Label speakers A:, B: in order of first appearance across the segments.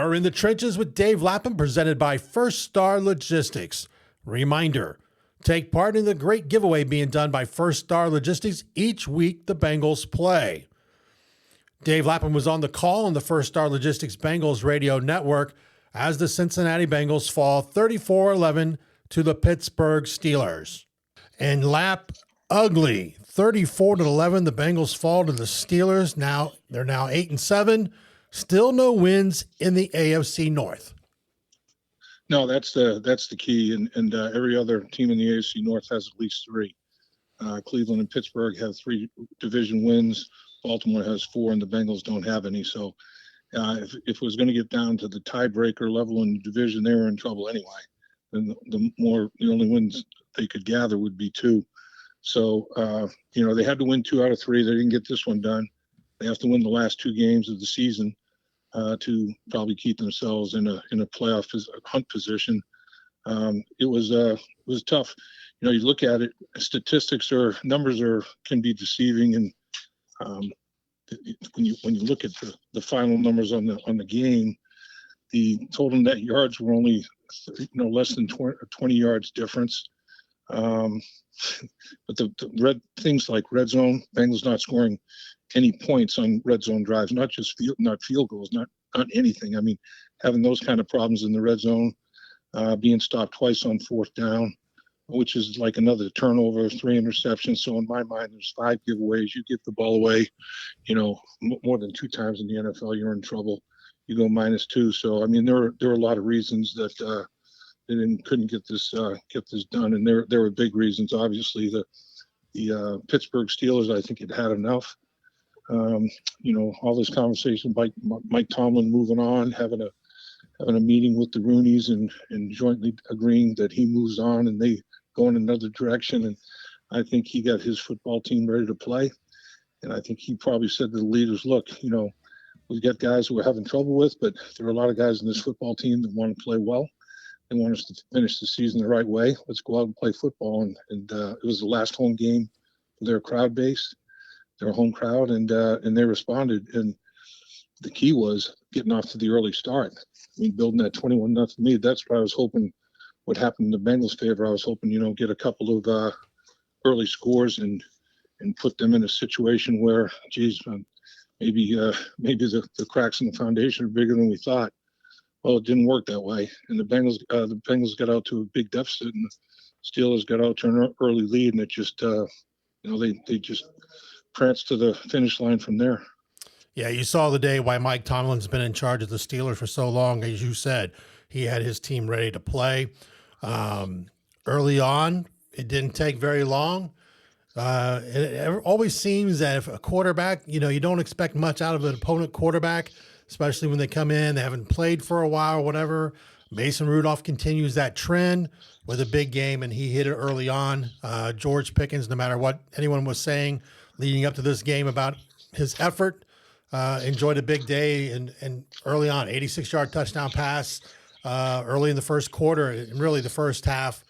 A: are in the trenches with Dave Lapham, presented by First Star Logistics. Reminder, take part in the great giveaway being done by First Star Logistics each week the Bengals play. Dave Lapham was on the call on the First Star Logistics Bengals radio network as the Cincinnati Bengals fall 34-11 to the Pittsburgh Steelers. And Lap, ugly, 34-11, the Bengals fall to the Steelers. They're now 8-7. Still no wins in the AFC North.
B: No, that's the key, and every other team in the AFC North has at least three. Cleveland and Pittsburgh have 3 division wins. Baltimore has 4, and the Bengals don't have any. So if it was going to get down to the tiebreaker level in the division, they were in trouble anyway. And the only wins they could gather would be 2. So, they had to win 2 out of 3. They didn't get this one done. They have to win the last 2 games of the season to probably keep themselves in a playoff hunt position. It was tough. You look at it, numbers can be deceiving, and when you look at the final numbers on the game, the total net yards were only less than 20 yards difference. But the things like red zone, Bengals not scoring any points on red zone drives, not field goals, not anything. I mean, having those kind of problems in the red zone, being stopped twice on 4th down, which is like another turnover, 3 interceptions. So in my mind, there's 5 giveaways. You get the ball away, more than 2 times in the NFL, you're in trouble. You go -2. So I mean, there were a lot of reasons that they couldn't get this done, and there were big reasons. Obviously, the Pittsburgh Steelers, I think, had enough. All this conversation, Mike Tomlin moving on, having a meeting with the Rooneys and jointly agreeing that he moves on and they go in another direction. And I think he got his football team ready to play. And I think he probably said to the leaders, look, we've got guys we're having trouble with, but there are a lot of guys in this football team that want to play well. They want us to finish the season the right way. Let's go out and play football. And it was the last home game for their crowd base, their home crowd, and they responded. And the key was getting off to the early start. I mean, building that 21-0 lead. That's what I was hoping would happen in the Bengals' favor. I was hoping, get a couple of early scores and put them in a situation where, maybe the cracks in the foundation are bigger than we thought. Well, it didn't work that way, and the Bengals got out to a big deficit, and the Steelers got out to an early lead, and it just, they just pranced to the finish line from there.
A: Yeah, you saw the day why Mike Tomlin's been in charge of the Steelers for so long. As you said, he had his team ready to play. Early on, it didn't take very long. It always seems that if a quarterback, you don't expect much out of an opponent quarterback, especially when they come in, they haven't played for a while or whatever. Mason Rudolph continues that trend with a big game, and he hit it early on. George Pickens, no matter what anyone was saying leading up to this game about his effort, enjoyed a big day and early on, 86-yard touchdown pass early in the first quarter, and really the first half.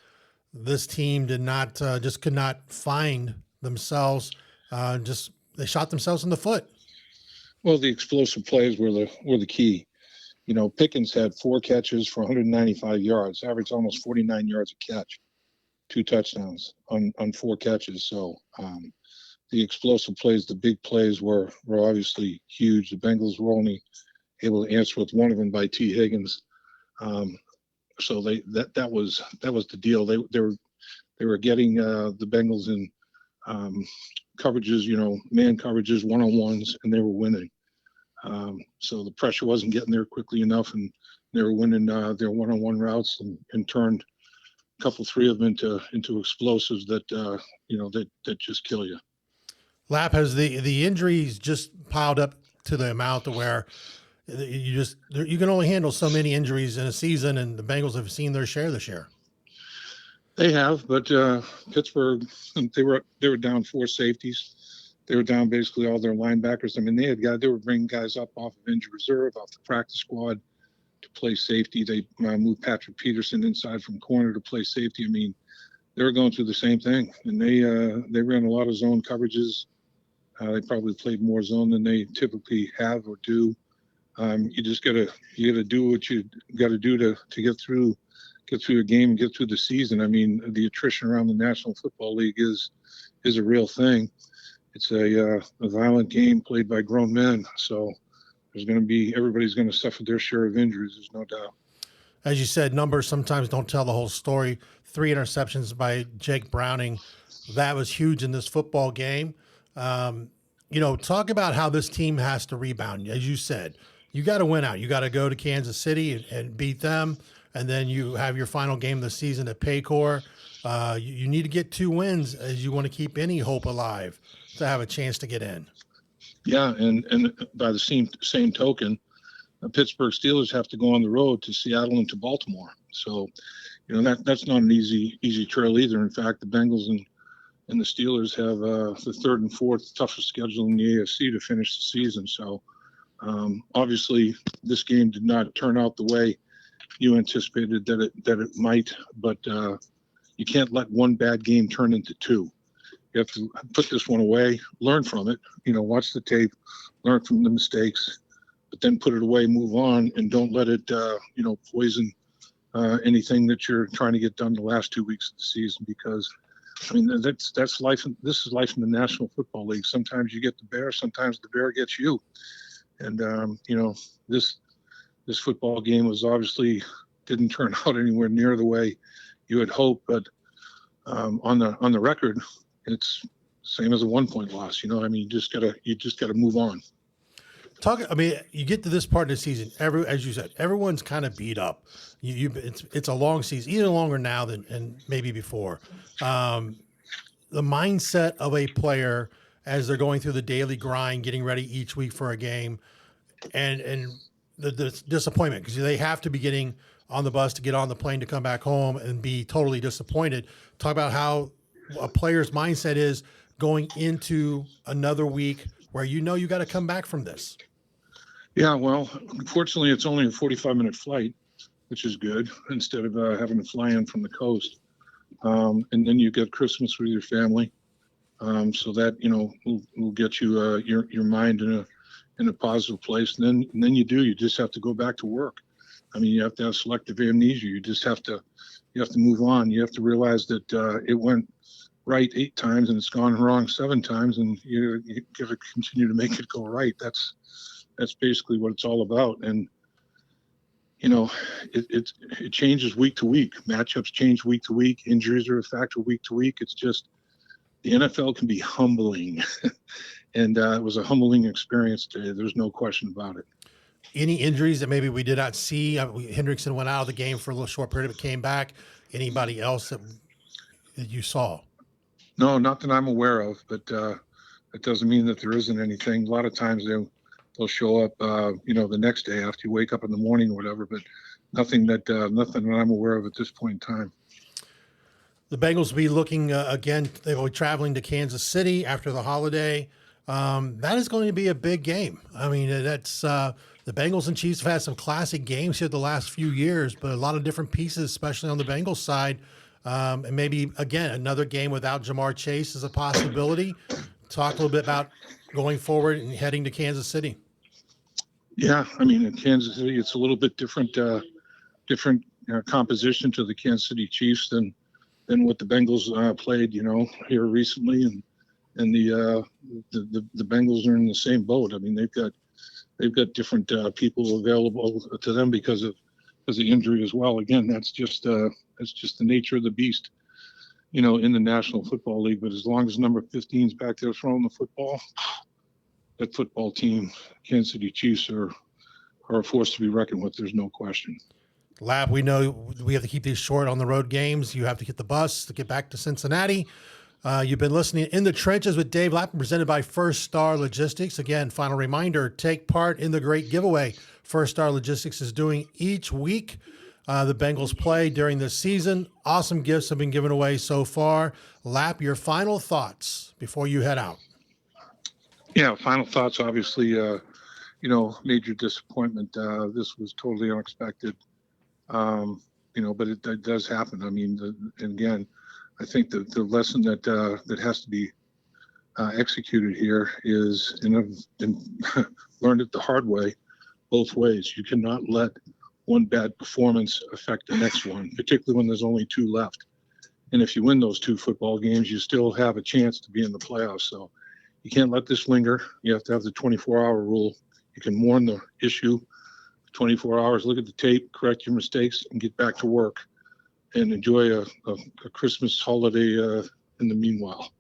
A: This team did not could not find themselves. They shot themselves in the foot.
B: Well, the explosive plays were the key. Pickens had 4 catches for 195 yards, averaged almost 49 yards a catch, 2 touchdowns on 4 catches. So the explosive plays, the big plays were obviously huge. The Bengals were only able to answer with one of them by Tee Higgins. So that was the deal. They were getting the Bengals in coverages, man coverages, one-on-ones, and they were winning. So the pressure wasn't getting there quickly enough, and they were winning their one-on-one routes and turned a couple, 3 of them into explosives that that just kill you.
A: Lap, has the injuries just piled up to the amount to where you can only handle so many injuries in a season, and the Bengals have seen their share this year?
B: They have, but Pittsburgh, they were down 4 safeties. They were down basically all their linebackers. I mean, they were bringing guys up off of injured reserve, off the practice squad to play safety. They moved Patrick Peterson inside from corner to play safety. I mean, they were going through the same thing, and they ran a lot of zone coverages. They probably played more zone than they typically have or do. You just you gotta do what you got to do to get through a game and get through the season. I mean, the attrition around the National Football League is a real thing. It's a violent game played by grown men, so everybody's going to suffer their share of injuries. There's no doubt.
A: As you said, numbers sometimes don't tell the whole story. 3 interceptions by Jake Browning. That was huge in this football game. Talk about how this team has to rebound. As you said, you got to win out. You got to go to Kansas City and beat them. And then you have your final game of the season at Paycor. You need to get 2 wins as you want to keep any hope alive to have a chance to get in.
B: Yeah, and by the same token, the Pittsburgh Steelers have to go on the road to Seattle and to Baltimore. So, that's not an easy trail either. In fact, the Bengals and the Steelers have the 3rd and 4th toughest schedule in the AFC to finish the season. So, obviously, this game did not turn out the way you anticipated that it might, but you can't let one bad game turn into 2. You have to put this one away, learn from it, watch the tape, learn from the mistakes, but then put it away, move on, and don't let it, poison anything that you're trying to get done the last 2 weeks of the season. Because, I mean, that's life. This is life in the National Football League. Sometimes you get the bear, sometimes the bear gets you. And, this football game was obviously didn't turn out anywhere near the way you had hoped, but on the record, it's same as a 1-point loss. I mean, you just gotta move on.
A: You get to this part of the season. As you said, everyone's kind of beat up. It's a long season, even longer now than maybe before. The mindset of a player as they're going through the daily grind, getting ready each week for a game, and the disappointment, because they have to be getting on the bus to get on the plane to come back home and be totally disappointed. Talk about how a player's mindset is going into another week where you got to come back from this.
B: Yeah, well, unfortunately, it's only a 45-minute flight, which is good, instead of having to fly in from the coast. And then you get Christmas with your family, so that will get you your mind in a positive place. And then you just have to go back to work. I mean, you have to have selective amnesia. You have to move on. You have to realize that it went right 8 times and it's gone wrong 7 times, and you got to continue to make it go right. That's basically what it's all about. And it changes week to week. Matchups change week to week. Injuries are a factor week to week. It's just the NFL can be humbling, and it was a humbling experience today. There's no question about it.
A: Any injuries that maybe we did not see? Hendrickson went out of the game for a little short period, but came back. Anybody else that you saw?
B: No, not that I'm aware of, but it doesn't mean that there isn't anything. A lot of times they'll show up, the next day after you wake up in the morning or whatever, but nothing that I'm aware of at this point in time.
A: The Bengals will be looking again. They will be traveling to Kansas City after the holiday. That is going to be a big game. I mean, that's the Bengals and Chiefs have had some classic games here the last few years, but a lot of different pieces, especially on the Bengals side. And maybe, again, another game without Jamar Chase is a possibility. Talk a little bit about going forward and heading to Kansas City.
B: Yeah, I mean, in Kansas City, it's a little bit different composition to the Kansas City Chiefs than what the Bengals played, here recently, and the Bengals are in the same boat. I mean, they've got different people available to them because of injury as well. Again, that's just the nature of the beast, in the National Football League. But as long as number 15 is back there throwing the football, that football team, Kansas City Chiefs, are a force to be reckoned with. There's no question.
A: Lab, we know we have to keep these short on the road games. You have to get the bus to get back to Cincinnati. You've been listening In the Trenches with Dave Lapham, presented by First Star Logistics. Again, final reminder, take part in the great giveaway First Star Logistics is doing each week. The Bengals play during this season. Awesome gifts have been given away so far. Lap, your final thoughts before you head out.
B: Yeah, final thoughts, obviously, major disappointment. This was totally unexpected, but it does happen. I mean, and again, I think the lesson that has to be executed here is, and learned it the hard way, both ways. You cannot let one bad performance affect the next one, particularly when there's only 2 left. And if you win those 2 football games, you still have a chance to be in the playoffs. So you can't let this linger. You have to have the 24-hour rule. You can mourn the issue 24 hours, look at the tape, correct your mistakes, and get back to work and enjoy a Christmas holiday in the meanwhile.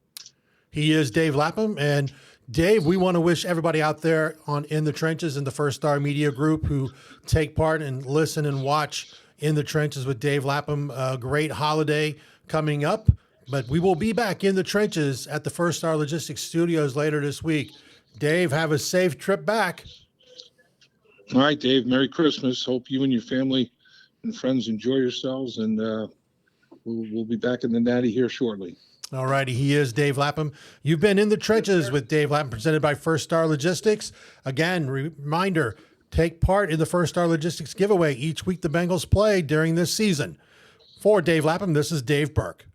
A: He is Dave Lapham. And Dave, we want to wish everybody out there on In the Trenches in the First Star Media Group who take part and listen and watch In the Trenches with Dave Lapham a great holiday coming up. But we will be back in the trenches at the First Star Logistics Studios later this week. Dave, have a safe trip back.
B: All right, Dave, Merry Christmas. Hope you and your family and friends enjoy yourselves, and we'll be back in the Natty here shortly.
A: All righty, he is Dave Lapham. You've been In the Trenches with Dave Lapham, presented by First Star Logistics. Again, reminder, take part in the First Star Logistics giveaway each week the Bengals play during this season. For Dave Lapham, this is Dave Burke.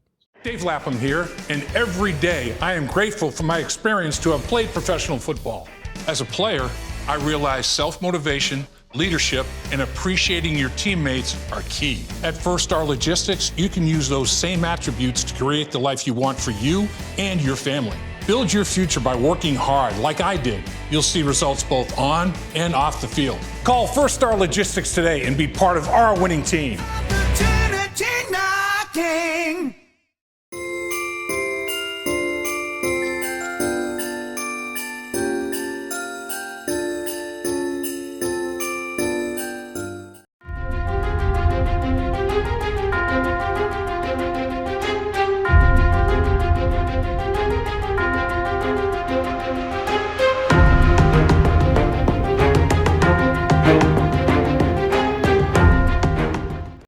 C: Dave Lapham here, and every day I am grateful for my experience to have played professional football. As a player, I realize self-motivation, leadership, and appreciating your teammates are key. At First Star Logistics, you can use those same attributes to create the life you want for you and your family. Build your future by working hard like I did. You'll see results both on and off the field. Call First Star Logistics today and be part of our winning team.
D: Opportunity knocking.